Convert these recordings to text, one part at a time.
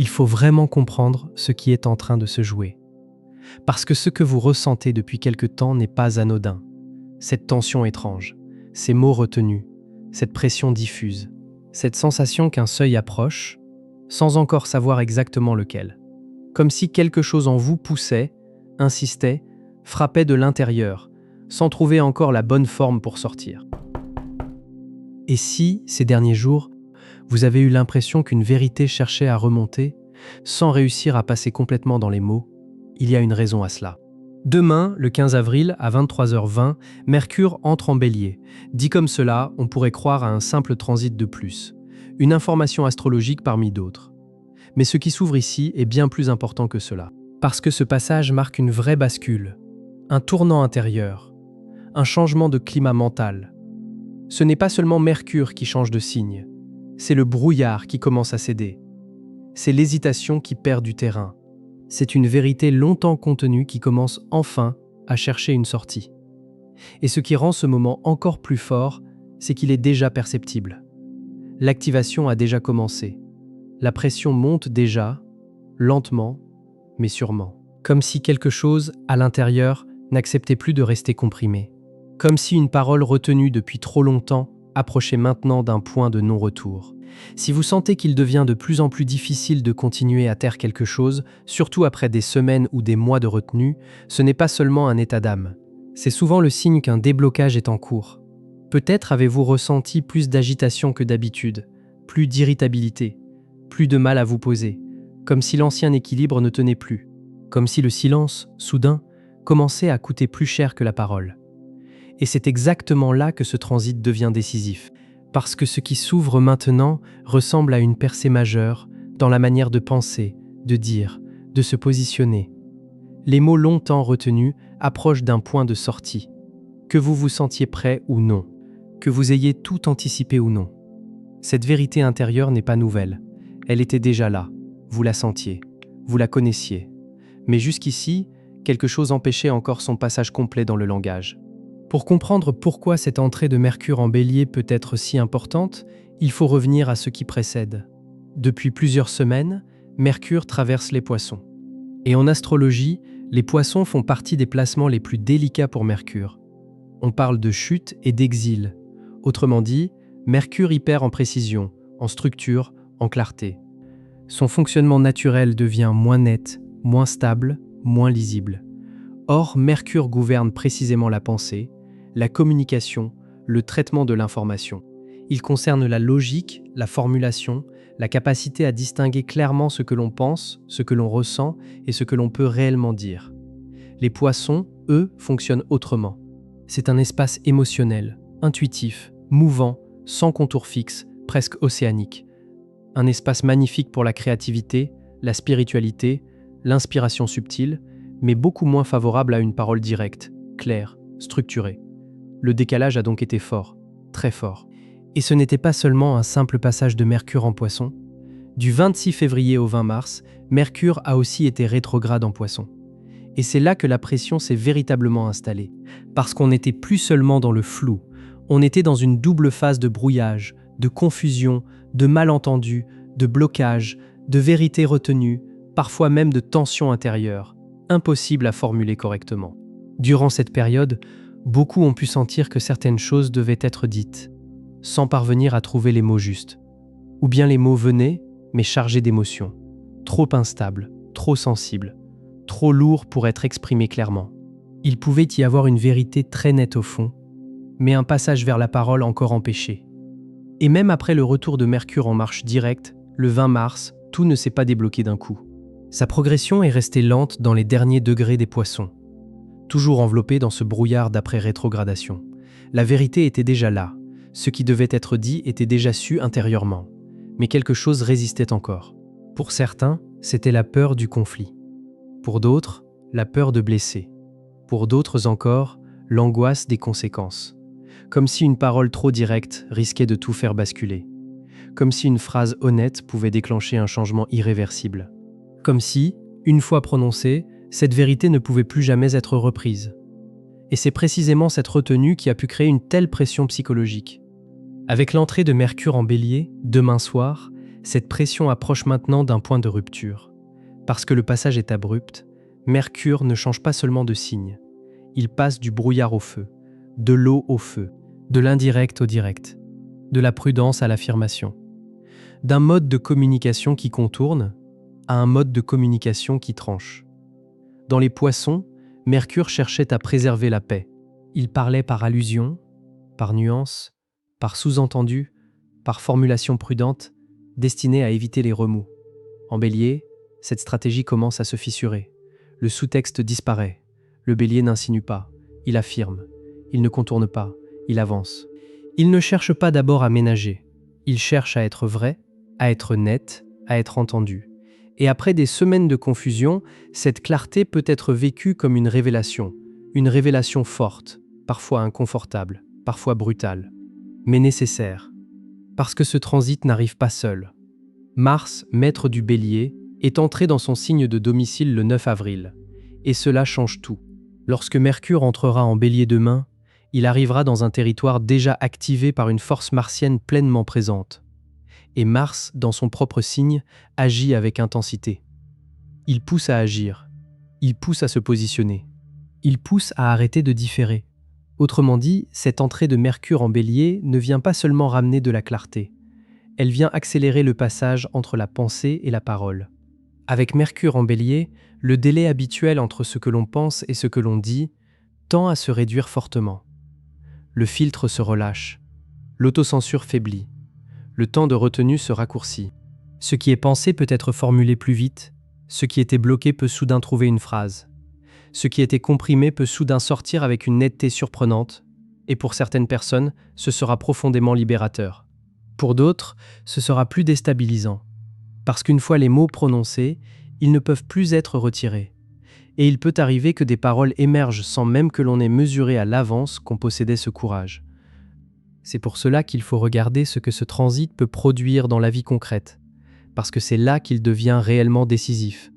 il faut vraiment comprendre ce qui est en train de se jouer. Parce que ce que vous ressentez depuis quelque temps n'est pas anodin. Cette tension étrange, ces mots retenus, cette pression diffuse, cette sensation qu'un seuil approche, sans encore savoir exactement lequel. Comme si quelque chose en vous poussait, insistait, frappait de l'intérieur, sans trouver encore la bonne forme pour sortir. Et si, ces derniers jours, vous avez eu l'impression qu'une vérité cherchait à remonter, sans réussir à passer complètement dans les mots, il y a une raison à cela. Demain, le 15 avril, à 23h20, Mercure entre en Bélier. Dit comme cela, on pourrait croire à un simple transit de plus, une information astrologique parmi d'autres. Mais ce qui s'ouvre ici est bien plus important que cela, parce que ce passage marque une vraie bascule, un tournant intérieur, un changement de climat mental. Ce n'est pas seulement Mercure qui change de signe, c'est le brouillard qui commence à céder. C'est l'hésitation qui perd du terrain. C'est une vérité longtemps contenue qui commence enfin à chercher une sortie. Et ce qui rend ce moment encore plus fort, c'est qu'il est déjà perceptible. L'activation a déjà commencé. La pression monte déjà, lentement, mais sûrement. Comme si quelque chose, à l'intérieur, n'acceptait plus de rester comprimé. Comme si une parole retenue depuis trop longtemps approchait maintenant d'un point de non-retour. Si vous sentez qu'il devient de plus en plus difficile de continuer à taire quelque chose, surtout après des semaines ou des mois de retenue, ce n'est pas seulement un état d'âme. C'est souvent le signe qu'un déblocage est en cours. Peut-être avez-vous ressenti plus d'agitation que d'habitude, plus d'irritabilité, plus de mal à vous poser, comme si l'ancien équilibre ne tenait plus, comme si le silence, soudain, commençait à coûter plus cher que la parole. Et c'est exactement là que ce transit devient décisif. Parce que ce qui s'ouvre maintenant ressemble à une percée majeure dans la manière de penser, de dire, de se positionner. Les mots longtemps retenus approchent d'un point de sortie. Que vous vous sentiez prêt ou non, que vous ayez tout anticipé ou non. Cette vérité intérieure n'est pas nouvelle. Elle était déjà là. Vous la sentiez, vous la connaissiez. Mais jusqu'ici, quelque chose empêchait encore son passage complet dans le langage. Pour comprendre pourquoi cette entrée de Mercure en Bélier peut être si importante, il faut revenir à ce qui précède. Depuis plusieurs semaines, Mercure traverse les Poissons. Et en astrologie, les Poissons font partie des placements les plus délicats pour Mercure. On parle de chute et d'exil. Autrement dit, Mercure y perd en précision, en structure, en clarté. Son fonctionnement naturel devient moins net, moins stable, moins lisible. Or, Mercure gouverne précisément la pensée, la communication, le traitement de l'information. Il concerne la logique, la formulation, la capacité à distinguer clairement ce que l'on pense, ce que l'on ressent et ce que l'on peut réellement dire. Les Poissons, eux, fonctionnent autrement. C'est un espace émotionnel, intuitif, mouvant, sans contour fixe, presque océanique. Un espace magnifique pour la créativité, la spiritualité, l'inspiration subtile, mais beaucoup moins favorable à une parole directe, claire, structurée. Le décalage a donc été fort, très fort. Et ce n'était pas seulement un simple passage de Mercure en Poisson. Du 26 février au 20 mars, Mercure a aussi été rétrograde en Poisson. Et c'est là que la pression s'est véritablement installée. Parce qu'on n'était plus seulement dans le flou, on était dans une double phase de brouillage, de confusion, de malentendus, de blocage, de vérité retenue, parfois même de tension intérieure, impossible à formuler correctement. Durant cette période, beaucoup ont pu sentir que certaines choses devaient être dites, sans parvenir à trouver les mots justes. Ou bien les mots venaient, mais chargés d'émotions, trop instables, trop sensibles, trop lourds pour être exprimés clairement. Il pouvait y avoir une vérité très nette au fond, mais un passage vers la parole encore empêché. Et même après le retour de Mercure en marche directe, le 20 mars, tout ne s'est pas débloqué d'un coup. Sa progression est restée lente dans les derniers degrés des Poissons, toujours enveloppé dans ce brouillard d'après-rétrogradation. La vérité était déjà là, ce qui devait être dit était déjà su intérieurement, mais quelque chose résistait encore. Pour certains, c'était la peur du conflit. Pour d'autres, la peur de blesser. Pour d'autres encore, l'angoisse des conséquences. Comme si une parole trop directe risquait de tout faire basculer. Comme si une phrase honnête pouvait déclencher un changement irréversible. Comme si, une fois prononcée, cette vérité ne pouvait plus jamais être reprise. Et c'est précisément cette retenue qui a pu créer une telle pression psychologique. Avec l'entrée de Mercure en Bélier, demain soir, Cette pression approche maintenant d'un point de rupture. Parce que le passage est abrupt, Mercure ne change pas seulement de signe. Il passe du brouillard au feu, de l'eau au feu, de l'indirect au direct, de la prudence à l'affirmation, d'un mode de communication qui contourne à un mode de communication qui tranche. Dans les Poissons, Mercure cherchait à préserver la paix. Il parlait par allusion, par nuance, par sous-entendu, par formulation prudente, destinée à éviter les remous. En Bélier, cette stratégie commence à se fissurer. Le sous-texte disparaît. Le Bélier n'insinue pas, il affirme. Il ne contourne pas, il avance. Il ne cherche pas d'abord à ménager. Il cherche à être vrai, à être net, à être entendu. Et après des semaines de confusion, cette clarté peut être vécue comme une révélation forte, parfois inconfortable, parfois brutale, mais nécessaire. Parce que ce transit n'arrive pas seul. Mars, maître du Bélier, est entré dans son signe de domicile le 9 avril. Et cela change tout. Lorsque Mercure entrera en Bélier demain, il arrivera dans un territoire déjà activé par une force martienne pleinement présente. Et Mars, dans son propre signe, agit avec intensité. Il pousse à agir. Il pousse à se positionner. Il pousse à arrêter de différer. Autrement dit, cette entrée de Mercure en Bélier ne vient pas seulement ramener de la clarté. Elle vient accélérer le passage entre la pensée et la parole. Avec Mercure en Bélier, le délai habituel entre ce que l'on pense et ce que l'on dit tend à se réduire fortement. Le filtre se relâche. L'autocensure faiblit. Le temps de retenue se raccourcit. Ce qui est pensé peut être formulé plus vite. Ce qui était bloqué peut soudain trouver une phrase. Ce qui était comprimé peut soudain sortir avec une netteté surprenante. Et pour certaines personnes, ce sera profondément libérateur. Pour d'autres, ce sera plus déstabilisant. Parce qu'une fois les mots prononcés, ils ne peuvent plus être retirés. Et il peut arriver que des paroles émergent sans même que l'on ait mesuré à l'avance qu'on possédait ce courage. C'est pour cela qu'il faut regarder ce que ce transit peut produire dans la vie concrète, parce que c'est là qu'il devient réellement décisif.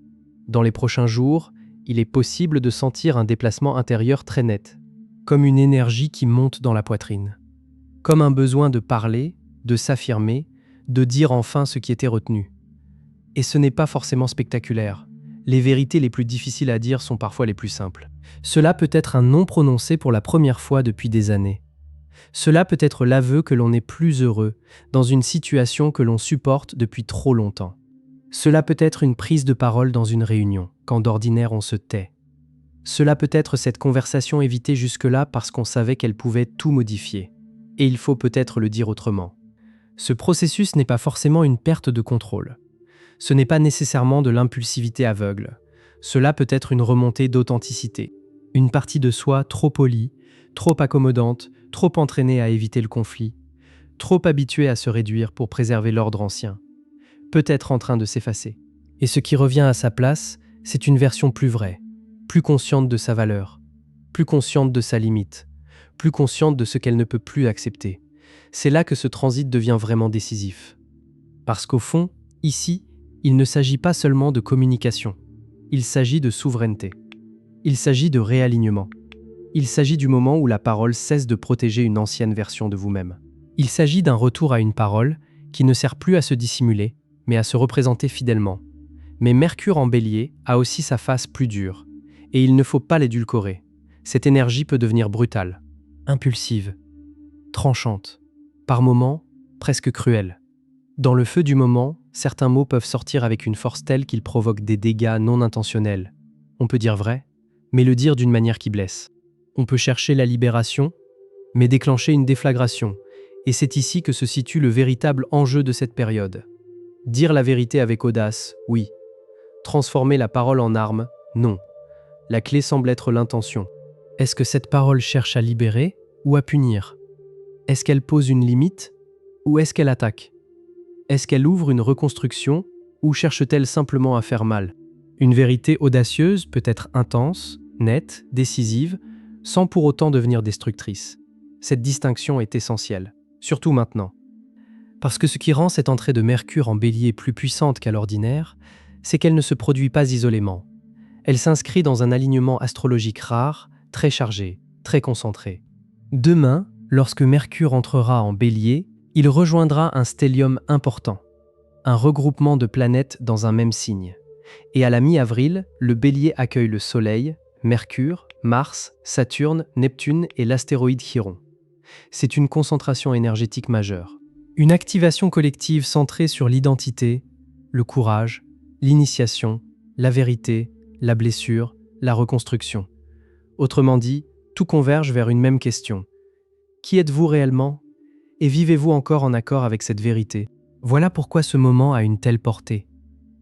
Dans les prochains jours, il est possible de sentir un déplacement intérieur très net, comme une énergie qui monte dans la poitrine, comme un besoin de parler, de s'affirmer, de dire enfin ce qui était retenu. Et ce n'est pas forcément spectaculaire. Les vérités les plus difficiles à dire sont parfois les plus simples. Cela peut être un non prononcé pour la première fois depuis des années. Cela peut être l'aveu que l'on n'est plus heureux dans une situation que l'on supporte depuis trop longtemps. Cela peut être une prise de parole dans une réunion, quand d'ordinaire on se tait. Cela peut être cette conversation évitée jusque-là parce qu'on savait qu'elle pouvait tout modifier. Et il faut peut-être le dire autrement. Ce processus n'est pas forcément une perte de contrôle. Ce n'est pas nécessairement de l'impulsivité aveugle. Cela peut être une remontée d'authenticité. Une partie de soi trop polie, trop accommodante, trop entraînée à éviter le conflit, trop habituée à se réduire pour préserver l'ordre ancien, peut être en train de s'effacer. Et ce qui revient à sa place, c'est une version plus vraie, plus consciente de sa valeur, plus consciente de sa limite, plus consciente de ce qu'elle ne peut plus accepter. C'est là que ce transit devient vraiment décisif. Parce qu'au fond, ici, il ne s'agit pas seulement de communication. Il s'agit de souveraineté. Il s'agit de réalignement. Il s'agit du moment où la parole cesse de protéger une ancienne version de vous-même. Il s'agit d'un retour à une parole qui ne sert plus à se dissimuler, mais à se représenter fidèlement. Mais Mercure en Bélier a aussi sa face plus dure, et il ne faut pas l'édulcorer. Cette énergie peut devenir brutale, impulsive, tranchante, par moments presque cruelle. Dans le feu du moment, certains mots peuvent sortir avec une force telle qu'ils provoquent des dégâts non intentionnels. On peut dire vrai, mais le dire d'une manière qui blesse. On peut chercher la libération, mais déclencher une déflagration. Et c'est ici que se situe le véritable enjeu de cette période. Dire la vérité avec audace, oui. Transformer la parole en arme, non. La clé semble être l'intention. Est-ce que cette parole cherche à libérer ou à punir? Est-ce qu'elle pose une limite ou est-ce qu'elle attaque? Est-ce qu'elle ouvre une reconstruction ou cherche-t-elle simplement à faire mal? Une vérité audacieuse peut être intense, nette, décisive, sans pour autant devenir destructrice. Cette distinction est essentielle, surtout maintenant. Parce que ce qui rend cette entrée de Mercure en Bélier plus puissante qu'à l'ordinaire, c'est qu'elle ne se produit pas isolément. Elle s'inscrit dans un alignement astrologique rare, très chargé, très concentré. Demain, lorsque Mercure entrera en Bélier, il rejoindra un stellium important. un regroupement de planètes dans un même signe. Et à la mi-avril, le Bélier accueille le Soleil, Mercure, Mars, Saturne, Neptune et l'astéroïde Chiron. C'est une concentration énergétique majeure. Une activation collective centrée sur l'identité, le courage, l'initiation, la vérité, la blessure, la reconstruction. Autrement dit, tout converge vers une même question. Qui êtes-vous réellement? Et vivez-vous encore en accord avec cette vérité? Voilà pourquoi ce moment a une telle portée.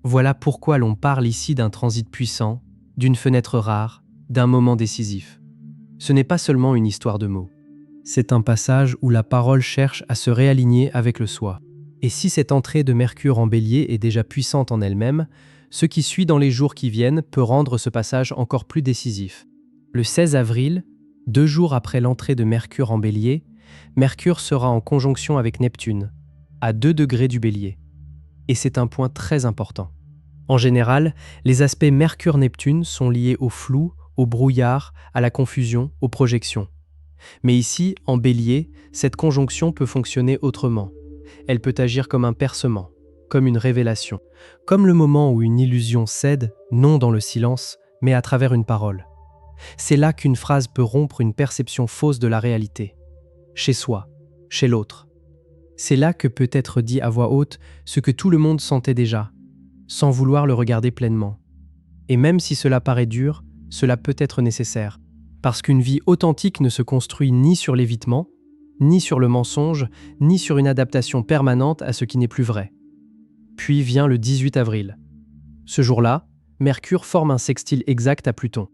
Voilà pourquoi l'on parle ici d'un transit puissant, d'une fenêtre rare, d'un moment décisif. Ce n'est pas seulement une histoire de mots. C'est un passage où la parole cherche à se réaligner avec le soi. Et si cette entrée de Mercure en Bélier est déjà puissante en elle-même, ce qui suit dans les jours qui viennent peut rendre ce passage encore plus décisif. Le 16 avril, 2 jours après l'entrée de Mercure en Bélier, Mercure sera en conjonction avec Neptune, à 2 degrés du Bélier. Et c'est un point très important. En général, les aspects Mercure-Neptune sont liés au flou, au brouillard, à la confusion, aux projections. Mais ici, en Bélier, cette conjonction peut fonctionner autrement. Elle peut agir comme un percement, comme une révélation, comme le moment où une illusion cède, non dans le silence, mais à travers une parole. C'est là qu'une phrase peut rompre une perception fausse de la réalité, chez soi, chez l'autre. C'est là que peut être dit à voix haute ce que tout le monde sentait déjà, sans vouloir le regarder pleinement. Et même si cela paraît dur, cela peut être nécessaire, parce qu'une vie authentique ne se construit ni sur l'évitement, ni sur le mensonge, ni sur une adaptation permanente à ce qui n'est plus vrai. Puis vient le 18 avril. Ce jour-là, Mercure forme un sextile exact à Pluton.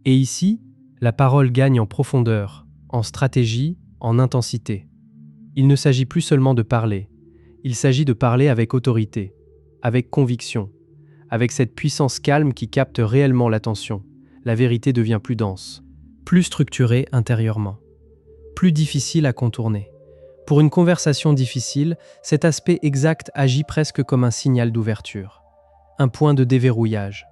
Et ici, la parole gagne en profondeur, en stratégie, en intensité. Il ne s'agit plus seulement de parler, il s'agit de parler avec autorité, avec conviction, avec cette puissance calme qui capte réellement l'attention. La vérité devient plus dense, plus structurée intérieurement, plus difficile à contourner. Pour une conversation difficile, cet aspect exact agit presque comme un signal d'ouverture, un point de déverrouillage,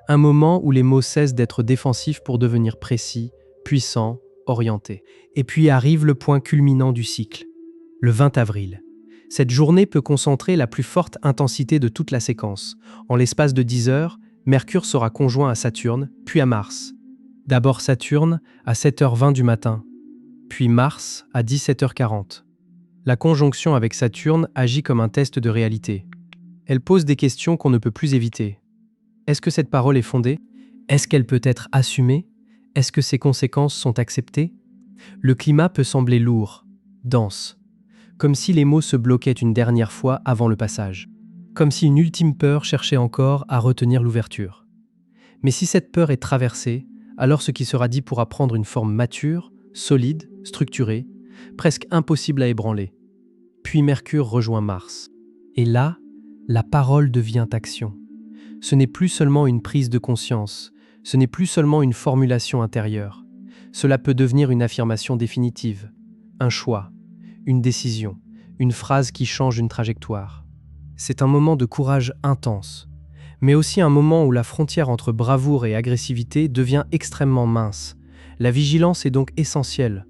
un moment où les mots cessent d'être défensifs pour devenir précis, puissants, orientés. Et puis arrive le point culminant du cycle, le 20 avril. Cette journée peut concentrer la plus forte intensité de toute la séquence. En l'espace de 10 heures, Mercure sera conjoint à Saturne, puis à Mars. D'abord Saturne à 7h20 du matin, puis Mars à 17h40. La conjonction avec Saturne agit comme un test de réalité. Elle pose des questions qu'on ne peut plus éviter. Est-ce que cette parole est fondée? Est-ce qu'elle peut être assumée? Est-ce que ses conséquences sont acceptées? Le climat peut sembler lourd, dense, comme si les mots se bloquaient une dernière fois avant le passage, comme si une ultime peur cherchait encore à retenir l'ouverture. Mais si cette peur est traversée, alors ce qui sera dit pourra prendre une forme mature, solide, structurée, presque impossible à ébranler. Puis Mercure rejoint Mars. Et là, la parole devient action. Ce n'est plus seulement une prise de conscience, ce n'est plus seulement une formulation intérieure. Cela peut devenir une affirmation définitive, un choix, une décision, une phrase qui change une trajectoire. C'est un moment de courage intense, mais aussi un moment où la frontière entre bravoure et agressivité devient extrêmement mince. La vigilance est donc essentielle,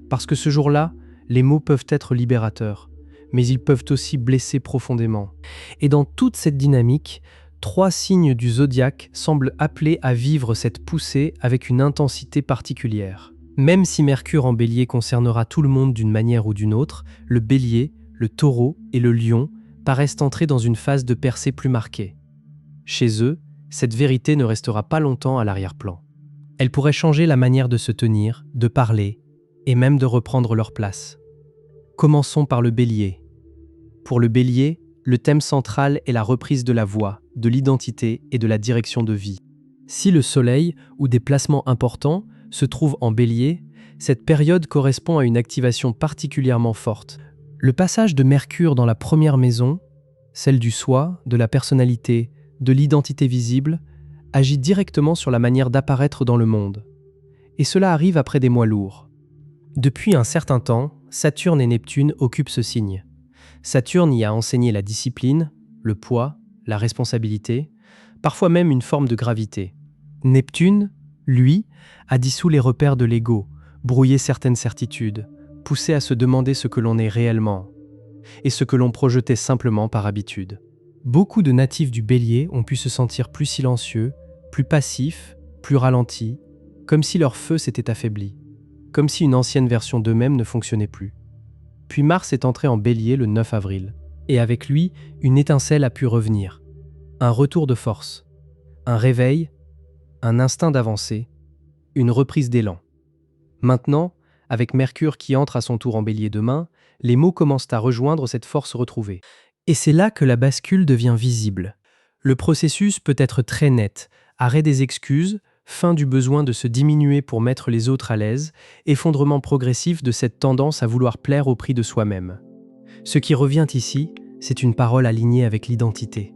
parce que ce jour-là, les mots peuvent être libérateurs, mais ils peuvent aussi blesser profondément. Et dans toute cette dynamique, 3 signes du zodiaque semblent appelés à vivre cette poussée avec une intensité particulière. Même si Mercure en Bélier concernera tout le monde d'une manière ou d'une autre, le Bélier, le Taureau et le Lion paraissent entrer dans une phase de percée plus marquée. Chez eux, cette vérité ne restera pas longtemps à l'arrière-plan. Elle pourrait changer la manière de se tenir, de parler, et même de reprendre leur place. Commençons par le Bélier. Pour le Bélier, le thème central est la reprise de la voix, de l'identité et de la direction de vie. Si le Soleil, ou des placements importants, se trouve en Bélier, cette période correspond à une activation particulièrement forte. Le passage de Mercure dans la première maison, celle du soi, de la personnalité, de l'identité visible, agit directement sur la manière d'apparaître dans le monde. Et cela arrive après des mois lourds. Depuis un certain temps, Saturne et Neptune occupent ce signe. Saturne y a enseigné la discipline, le poids, la responsabilité, parfois même une forme de gravité. Neptune, lui, a dissous les repères de l'ego, brouillé certaines certitudes, poussé à se demander ce que l'on est réellement, et ce que l'on projetait simplement par habitude. Beaucoup de natifs du Bélier ont pu se sentir plus silencieux, plus passifs, plus ralentis, comme si leur feu s'était affaibli, comme si une ancienne version d'eux-mêmes ne fonctionnait plus. Puis Mars est entré en Bélier le 9 avril, et avec lui, une étincelle a pu revenir. Un retour de force, un réveil, un instinct d'avancer, une reprise d'élan. Maintenant, avec Mercure qui entre à son tour en Bélier demain, les mots commencent à rejoindre cette force retrouvée. Et c'est là que la bascule devient visible. Le processus peut être très net, arrêt des excuses, fin du besoin de se diminuer pour mettre les autres à l'aise, effondrement progressif de cette tendance à vouloir plaire au prix de soi-même. Ce qui revient ici, c'est une parole alignée avec l'identité.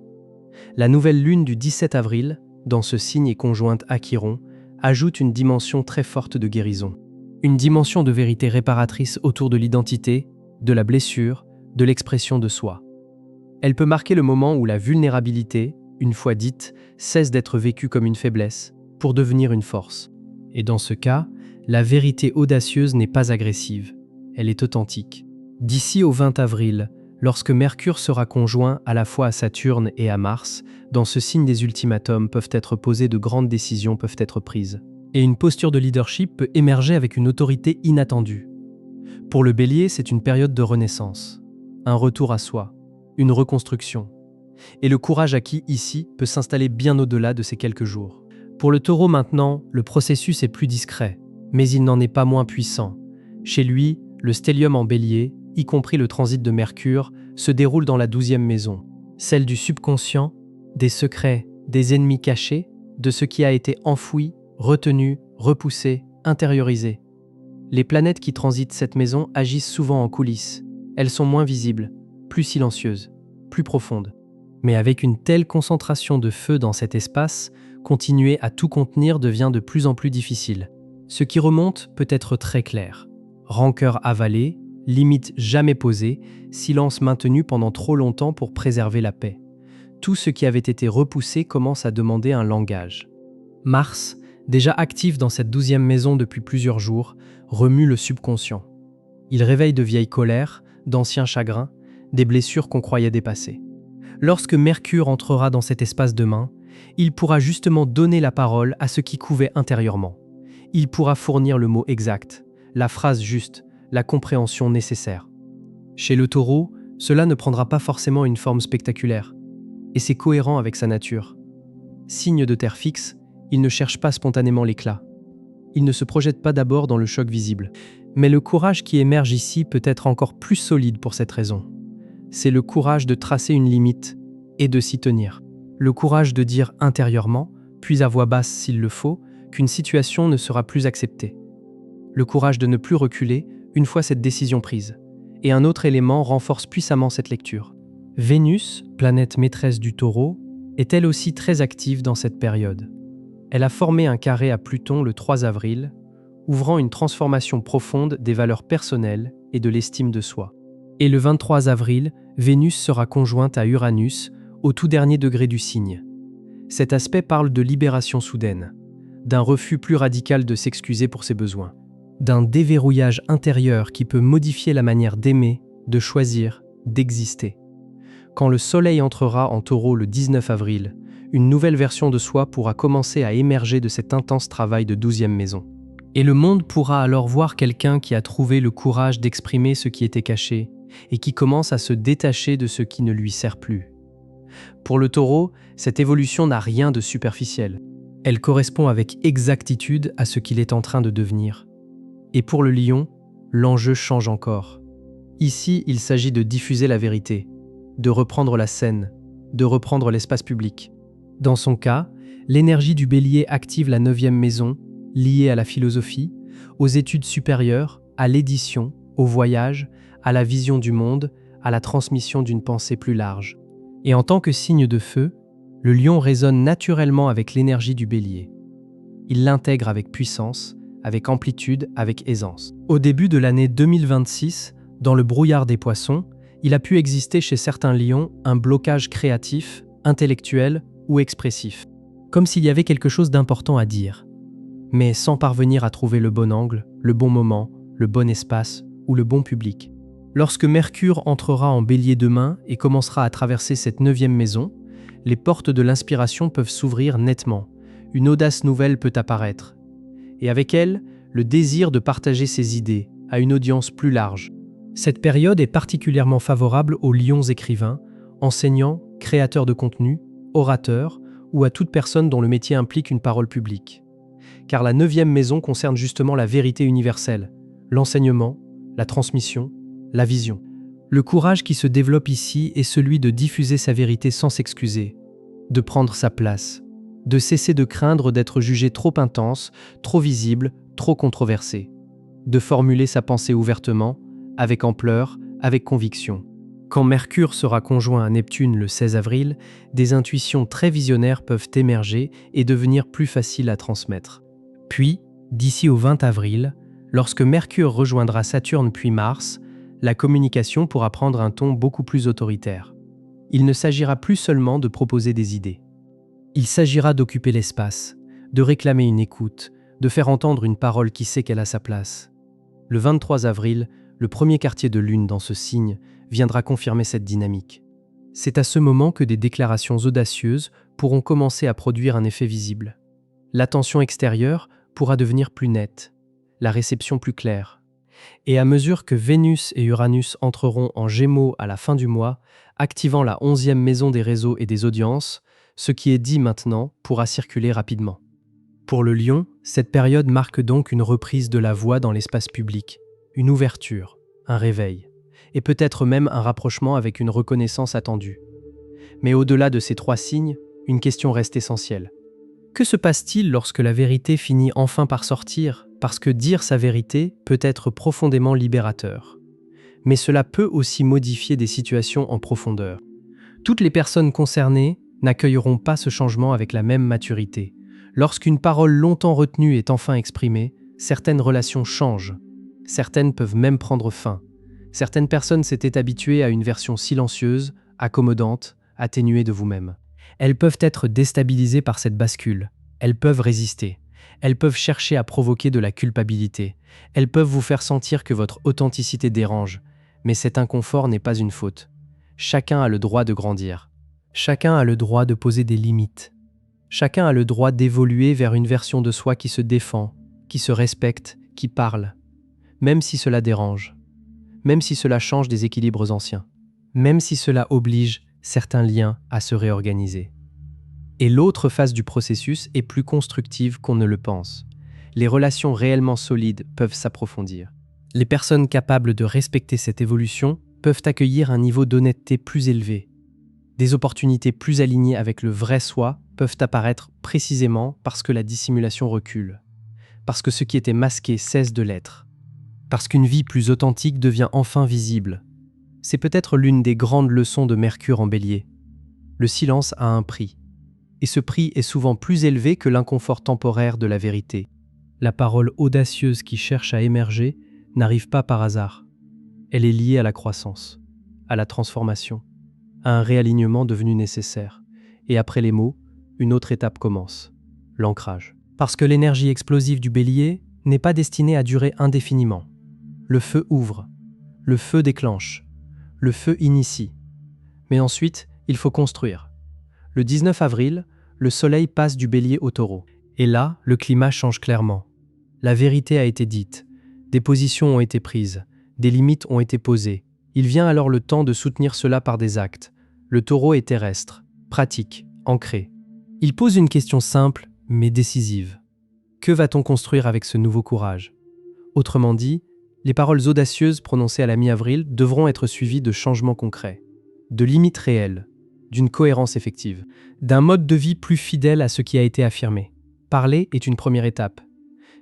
La nouvelle lune du 17 avril, dans ce signe et conjointe à Chiron, ajoute une dimension très forte de guérison. Une dimension de vérité réparatrice autour de l'identité, de la blessure, de l'expression de soi. Elle peut marquer le moment où la vulnérabilité, une fois dite, cesse d'être vécue comme une faiblesse, pour devenir une force. Et dans ce cas, la vérité audacieuse n'est pas agressive, elle est authentique. D'ici au 20 avril, lorsque Mercure sera conjoint à la fois à Saturne et à Mars, dans ce signe des ultimatums peuvent être posés, de grandes décisions peuvent être prises. Et une posture de leadership peut émerger avec une autorité inattendue. Pour le Bélier, c'est une période de renaissance, un retour à soi, une reconstruction. Et le courage acquis ici peut s'installer bien au-delà de ces quelques jours. Pour le Taureau maintenant, le processus est plus discret, mais il n'en est pas moins puissant. Chez lui, le stellium en Bélier, y compris le transit de Mercure, se déroule dans la 12e maison, celle du subconscient, des secrets, des ennemis cachés, de ce qui a été enfoui, retenu, repoussé, intériorisé. Les planètes qui transitent cette maison agissent souvent en coulisses. Elles sont moins visibles, plus silencieuses, plus profondes. Mais avec une telle concentration de feu dans cet espace, continuer à tout contenir devient de plus en plus difficile. Ce qui remonte peut être très clair. Rancœur avalée, limite jamais posée, silence maintenu pendant trop longtemps pour préserver la paix. Tout ce qui avait été repoussé commence à demander un langage. Mars, déjà actif dans cette 12e maison depuis plusieurs jours, remue le subconscient. Il réveille de vieilles colères, d'anciens chagrins, des blessures qu'on croyait dépassées. Lorsque Mercure entrera dans cet espace demain, il pourra justement donner la parole à ce qui couvait intérieurement. Il pourra fournir le mot exact, la phrase juste, la compréhension nécessaire. Chez le Taureau, cela ne prendra pas forcément une forme spectaculaire, et c'est cohérent avec sa nature. Signe de terre fixe, il ne cherche pas spontanément l'éclat. Il ne se projette pas d'abord dans le choc visible. Mais le courage qui émerge ici peut être encore plus solide pour cette raison. C'est le courage de tracer une limite et de s'y tenir. Le courage de dire intérieurement, puis à voix basse s'il le faut, qu'une situation ne sera plus acceptée. Le courage de ne plus reculer une fois cette décision prise. Et un autre élément renforce puissamment cette lecture. Vénus, planète maîtresse du Taureau, est elle aussi très active dans cette période. Elle a formé un carré à Pluton le 3 avril, ouvrant une transformation profonde des valeurs personnelles et de l'estime de soi. Et le 23 avril, Vénus sera conjointe à Uranus, au tout dernier degré du signe. Cet aspect parle de libération soudaine, d'un refus plus radical de s'excuser pour ses besoins, d'un déverrouillage intérieur qui peut modifier la manière d'aimer, de choisir, d'exister. Quand le Soleil entrera en Taureau le 19 avril, une nouvelle version de soi pourra commencer à émerger de cet intense travail de 12e maison. Et le monde pourra alors voir quelqu'un qui a trouvé le courage d'exprimer ce qui était caché et qui commence à se détacher de ce qui ne lui sert plus. Pour le Taureau, cette évolution n'a rien de superficiel. Elle correspond avec exactitude à ce qu'il est en train de devenir. Et pour le Lion, l'enjeu change encore. Ici, il s'agit de diffuser la vérité, de reprendre la scène, de reprendre l'espace public. Dans son cas, l'énergie du Bélier active la 9e maison, liée à la philosophie, aux études supérieures, à l'édition, au voyage, à la vision du monde, à la transmission d'une pensée plus large. Et en tant que signe de feu, le Lion résonne naturellement avec l'énergie du Bélier. Il l'intègre avec puissance, avec amplitude, avec aisance. Au début de l'année 2026, dans le brouillard des Poissons, il a pu exister chez certains lions un blocage créatif, intellectuel ou expressif, comme s'il y avait quelque chose d'important à dire, mais sans parvenir à trouver le bon angle, le bon moment, le bon espace ou le bon public. Lorsque Mercure entrera en Bélier demain et commencera à traverser cette 9e maison, les portes de l'inspiration peuvent s'ouvrir nettement, une audace nouvelle peut apparaître, et avec elle, le désir de partager ses idées à une audience plus large. Cette période est particulièrement favorable aux lions écrivains, enseignants, créateurs de contenu, orateurs ou à toute personne dont le métier implique une parole publique. Car la 9e maison concerne justement la vérité universelle, l'enseignement, la transmission, la vision. Le courage qui se développe ici est celui de diffuser sa vérité sans s'excuser, de prendre sa place, de cesser de craindre d'être jugé trop intense, trop visible, trop controversé, de formuler sa pensée ouvertement, avec ampleur, avec conviction. Quand Mercure sera conjoint à Neptune le 16 avril, des intuitions très visionnaires peuvent émerger et devenir plus faciles à transmettre. Puis, d'ici au 20 avril, lorsque Mercure rejoindra Saturne puis Mars, la communication pourra prendre un ton beaucoup plus autoritaire. Il ne s'agira plus seulement de proposer des idées. Il s'agira d'occuper l'espace, de réclamer une écoute, de faire entendre une parole qui sait qu'elle a sa place. Le 23 avril, le premier quartier de lune dans ce signe viendra confirmer cette dynamique. C'est à ce moment que des déclarations audacieuses pourront commencer à produire un effet visible. L'attention extérieure pourra devenir plus nette, la réception plus claire. Et à mesure que Vénus et Uranus entreront en Gémeaux à la fin du mois, activant la 11e maison des réseaux et des audiences, ce qui est dit maintenant pourra circuler rapidement. Pour le Lion, cette période marque donc une reprise de la voix dans l'espace public, une ouverture, un réveil, et peut-être même un rapprochement avec une reconnaissance attendue. Mais au-delà de ces 3 signes, une question reste essentielle. Que se passe-t-il lorsque la vérité finit enfin par sortir, parce que dire sa vérité peut être profondément libérateur. Mais cela peut aussi modifier des situations en profondeur. Toutes les personnes concernées n'accueilleront pas ce changement avec la même maturité. Lorsqu'une parole longtemps retenue est enfin exprimée, certaines relations changent. Certaines peuvent même prendre fin. Certaines personnes s'étaient habituées à une version silencieuse, accommodante, atténuée de vous-même. Elles peuvent être déstabilisées par cette bascule. Elles peuvent résister. Elles peuvent chercher à provoquer de la culpabilité. Elles peuvent vous faire sentir que votre authenticité dérange. Mais cet inconfort n'est pas une faute. Chacun a le droit de grandir. Chacun a le droit de poser des limites. Chacun a le droit d'évoluer vers une version de soi qui se défend, qui se respecte, qui parle. Même si cela dérange. Même si cela change des équilibres anciens. Même si cela oblige certains liens à se réorganiser. Et l'autre phase du processus est plus constructive qu'on ne le pense. Les relations réellement solides peuvent s'approfondir. Les personnes capables de respecter cette évolution peuvent accueillir un niveau d'honnêteté plus élevé. Des opportunités plus alignées avec le vrai soi peuvent apparaître précisément parce que la dissimulation recule. Parce que ce qui était masqué cesse de l'être. Parce qu'une vie plus authentique devient enfin visible. C'est peut-être l'une des grandes leçons de Mercure en Bélier. Le silence a un prix. Et ce prix est souvent plus élevé que l'inconfort temporaire de la vérité. La parole audacieuse qui cherche à émerger n'arrive pas par hasard. Elle est liée à la croissance, à la transformation, à un réalignement devenu nécessaire. Et après les mots, une autre étape commence, l'ancrage. Parce que l'énergie explosive du Bélier n'est pas destinée à durer indéfiniment. Le feu ouvre, le feu déclenche, le feu initie. Mais ensuite, il faut construire. Le 19 avril, le soleil passe du Bélier au Taureau. Et là, le climat change clairement. La vérité a été dite, des positions ont été prises, des limites ont été posées. Il vient alors le temps de soutenir cela par des actes. Le Taureau est terrestre, pratique, ancré. Il pose une question simple, mais décisive. Que va-t-on construire avec ce nouveau courage ? Autrement dit, les paroles audacieuses prononcées à la mi-avril devront être suivies de changements concrets, de limites réelles, d'une cohérence effective, d'un mode de vie plus fidèle à ce qui a été affirmé. Parler est une première étape.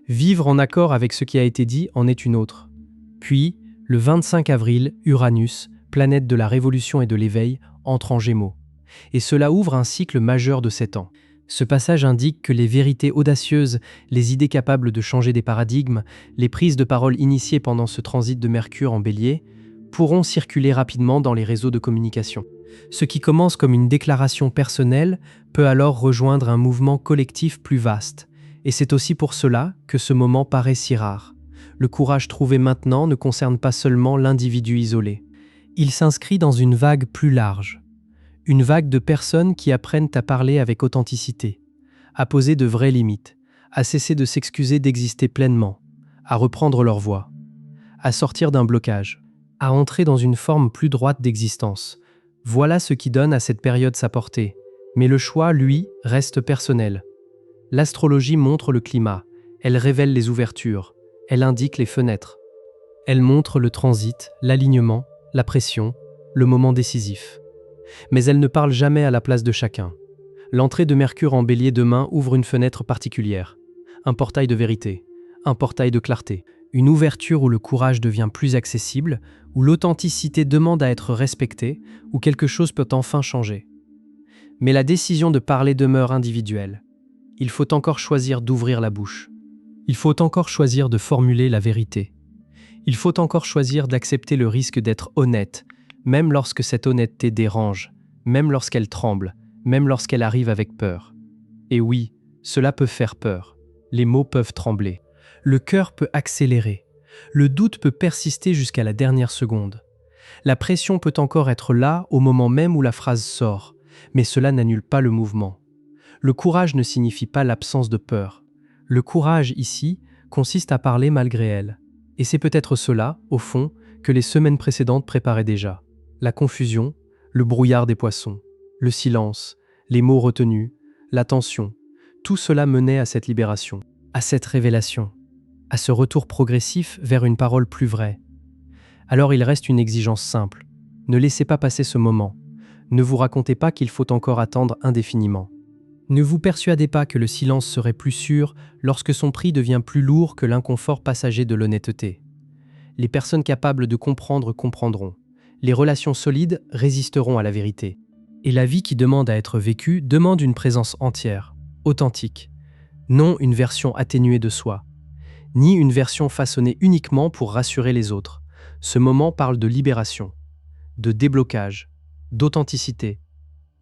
Vivre en accord avec ce qui a été dit en est une autre. Puis, le 25 avril, Uranus, planète de la révolution et de l'éveil, entre en Gémeaux. Et cela ouvre un cycle majeur de 7 ans. Ce passage indique que les vérités audacieuses, les idées capables de changer des paradigmes, les prises de parole initiées pendant ce transit de Mercure en Bélier, pourront circuler rapidement dans les réseaux de communication. Ce qui commence comme une déclaration personnelle peut alors rejoindre un mouvement collectif plus vaste. Et c'est aussi pour cela que ce moment paraît si rare. Le courage trouvé maintenant ne concerne pas seulement l'individu isolé. Il s'inscrit dans une vague plus large. Une vague de personnes qui apprennent à parler avec authenticité, à poser de vraies limites, à cesser de s'excuser d'exister pleinement, à reprendre leur voix, à sortir d'un blocage, à entrer dans une forme plus droite d'existence. Voilà ce qui donne à cette période sa portée. Mais le choix, lui, reste personnel. L'astrologie montre le climat, elle révèle les ouvertures, elle indique les fenêtres. Elle montre le transit, l'alignement, la pression, le moment décisif. Mais elle ne parle jamais à la place de chacun. L'entrée de Mercure en Bélier demain ouvre une fenêtre particulière, un portail de vérité, un portail de clarté, une ouverture où le courage devient plus accessible, où l'authenticité demande à être respectée, où quelque chose peut enfin changer. Mais la décision de parler demeure individuelle. Il faut encore choisir d'ouvrir la bouche. Il faut encore choisir de formuler la vérité. Il faut encore choisir d'accepter le risque d'être honnête, même lorsque cette honnêteté dérange, même lorsqu'elle tremble, même lorsqu'elle arrive avec peur. Et oui, cela peut faire peur. Les mots peuvent trembler. Le cœur peut accélérer. Le doute peut persister jusqu'à la dernière seconde. La pression peut encore être là au moment même où la phrase sort, mais cela n'annule pas le mouvement. Le courage ne signifie pas l'absence de peur. Le courage, ici, consiste à parler malgré elle. Et c'est peut-être cela, au fond, que les semaines précédentes préparaient déjà. La confusion, le brouillard des poissons, le silence, les mots retenus, la tension, tout cela menait à cette libération, à cette révélation, à ce retour progressif vers une parole plus vraie. Alors il reste une exigence simple. Ne laissez pas passer ce moment. Ne vous racontez pas qu'il faut encore attendre indéfiniment. Ne vous persuadez pas que le silence serait plus sûr lorsque son prix devient plus lourd que l'inconfort passager de l'honnêteté. Les personnes capables de comprendre comprendront. Les relations solides résisteront à la vérité. Et la vie qui demande à être vécue demande une présence entière, authentique. Non une version atténuée de soi, ni une version façonnée uniquement pour rassurer les autres. Ce moment parle de libération, de déblocage, d'authenticité,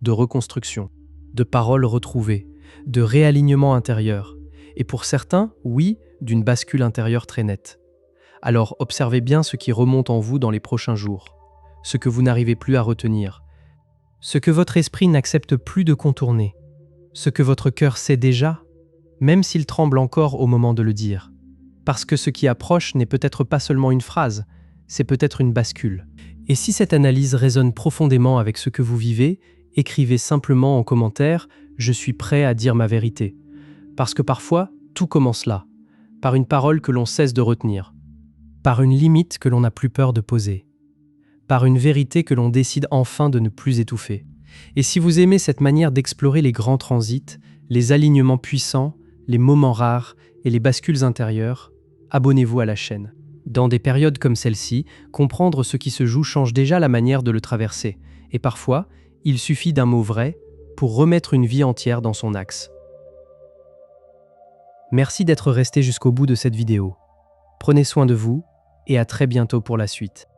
de reconstruction, de paroles retrouvées, de réalignement intérieur, et pour certains, oui, d'une bascule intérieure très nette. Alors observez bien ce qui remonte en vous dans les prochains jours, ce que vous n'arrivez plus à retenir, ce que votre esprit n'accepte plus de contourner, ce que votre cœur sait déjà, même s'il tremble encore au moment de le dire. Parce que ce qui approche n'est peut-être pas seulement une phrase, c'est peut-être une bascule. Et si cette analyse résonne profondément avec ce que vous vivez, écrivez simplement en commentaire « Je suis prêt à dire ma vérité ». Parce que parfois, tout commence là, par une parole que l'on cesse de retenir, par une limite que l'on n'a plus peur de poser, par une vérité que l'on décide enfin de ne plus étouffer. Et si vous aimez cette manière d'explorer les grands transits, les alignements puissants, les moments rares et les bascules intérieures, abonnez-vous à la chaîne. Dans des périodes comme celle-ci, comprendre ce qui se joue change déjà la manière de le traverser. Et parfois, il suffit d'un mot vrai pour remettre une vie entière dans son axe. Merci d'être resté jusqu'au bout de cette vidéo. Prenez soin de vous et à très bientôt pour la suite.